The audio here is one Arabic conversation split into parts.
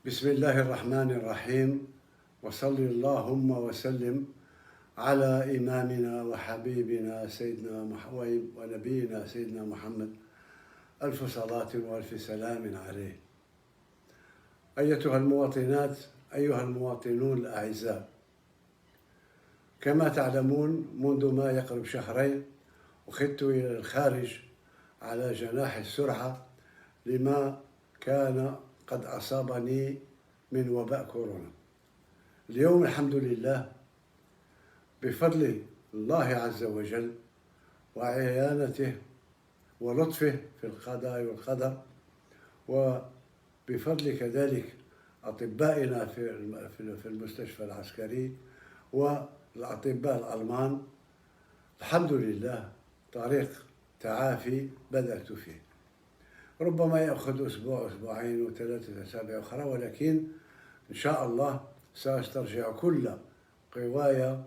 بسم الله الرحمن الرحيم، وصل اللهم وسلم على إمامنا وحبيبنا سيدنا ونبينا سيدنا محمد، ألف صلاة وألف سلام عليه. أيتها المواطنات، أيها المواطنون الأعزاء، كما تعلمون منذ ما يقرب شهرين أخذت إلى الخارج على جناح السرعة لما كان قد أصابني من وباء كورونا. اليوم الحمد لله بفضل الله عز وجل وعيانته ولطفه في القضاء والقدر، وبفضل كذلك أطبائنا في المستشفى العسكري والأطباء الألمان، الحمد لله طريق تعافي بدأت فيه. ربما يأخذ أسبوع أسبوعين وثلاثة أسابيع أخرى، ولكن إن شاء الله سأسترجع كل قواي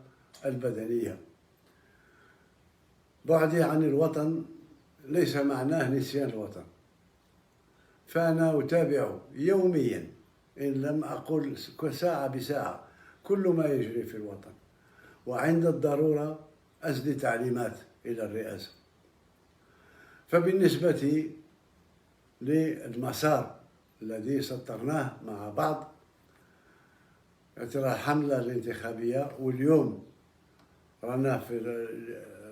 البدنية. بعدي عن الوطن ليس معناه نسيان الوطن، فأنا أتابع يوميا إن لم أقل ساعة بساعة كل ما يجري في الوطن، وعند الضرورة أسدي تعليمات إلى الرئاسة. فبالنسبة للمسار الذي سطرناه مع بعض، ترى الحملة الانتخابية، واليوم رانا في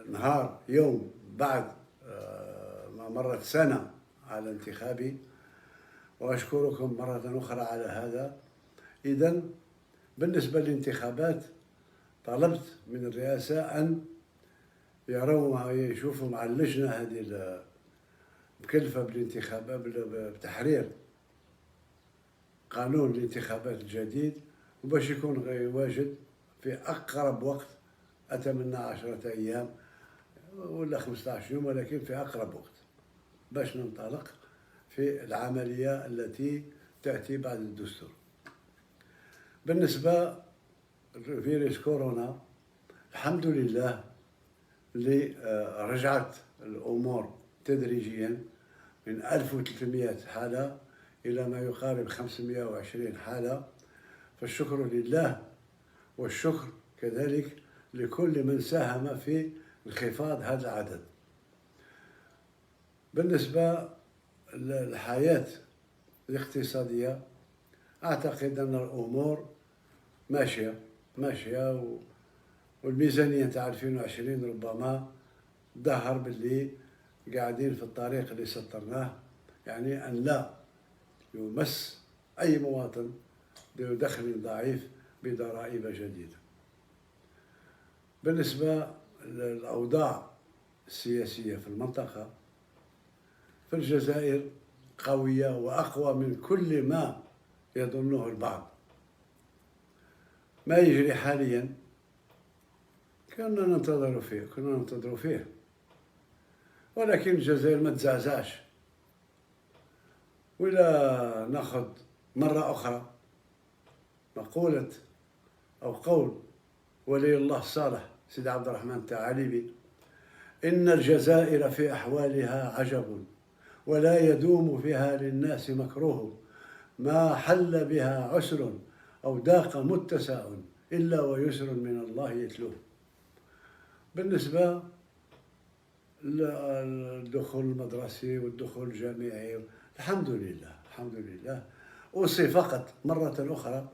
نهار يوم بعد ما مرت سنة على انتخابي، وأشكركم مرة أخرى على هذا. إذن بالنسبة للانتخابات طلبت من الرئاسة أن يروا يشوفوا مع اللجنة هذه مكلفة بالانتخابات بتحرير قانون الانتخابات الجديد، وباش يكون واجد في أقرب وقت. أتمنى 10 أيام ولا 15 يوم، ولكن في أقرب وقت باش ننطلق في العملية التي تأتي بعد الدستور. بالنسبة لفيروس كورونا، الحمد لله اللي رجعت الأمور تدريجيا من 1300 حالة إلى ما يقارب 520 حالة، فالشكر لله، والشكر كذلك لكل من ساهم في انخفاض هذا العدد. بالنسبة للحياة الاقتصادية، أعتقد أن الأمور ماشية والميزانية تاع 2020 ربما ظهر باللي قاعدين في الطريق اللي سطرناه، يعني أن لا يمس أي مواطن ذو دخل ضعيف بضرائب جديدة. بالنسبة للأوضاع السياسية في المنطقة، في الجزائر قوية وأقوى من كل ما يظنه البعض. ما يجري حاليا كنا ننتظر فيه، ولكن الجزائر ما تزعزعش. ولا ناخذ مرة أخرى مقولة أو قول ولي الله الصالح سيدي عبد الرحمن الثعالبي: إن الجزائر في أحوالها عجب، ولا يدوم فيها للناس مكروه، ما حل بها عسر أو ضاق متسع إلا ويسر من الله يتلوه. بالنسبة للدخول المدرسي والدخول الجامعي، الحمد لله. أوصي فقط مرة أخرى،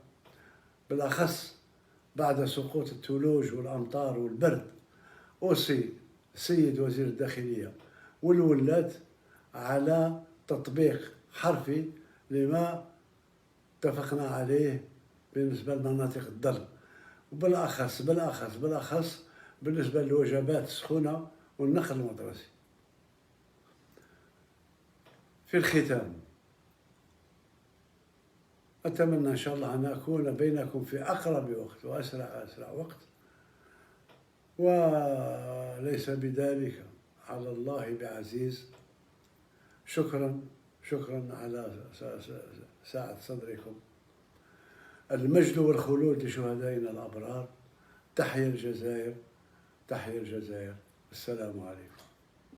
بالأخص بعد سقوط الثلوج والأمطار والبرد، أوصي السيد وزير الداخلية والولاة على تطبيق حرفي لما اتفقنا عليه بالنسبة لمناطق الظل، وبالأخص بالنسبة للوجبات السخونة والنقل المدرسي. في الختام، أتمنى إن شاء الله أن أكون بينكم في أقرب وقت وأسرع وقت، وليس بذلك على الله بعزيز. شكرا على سعة صدركم. المجد والخلود لشهدائنا الأبرار. تحيا الجزائر. السلام عليكم.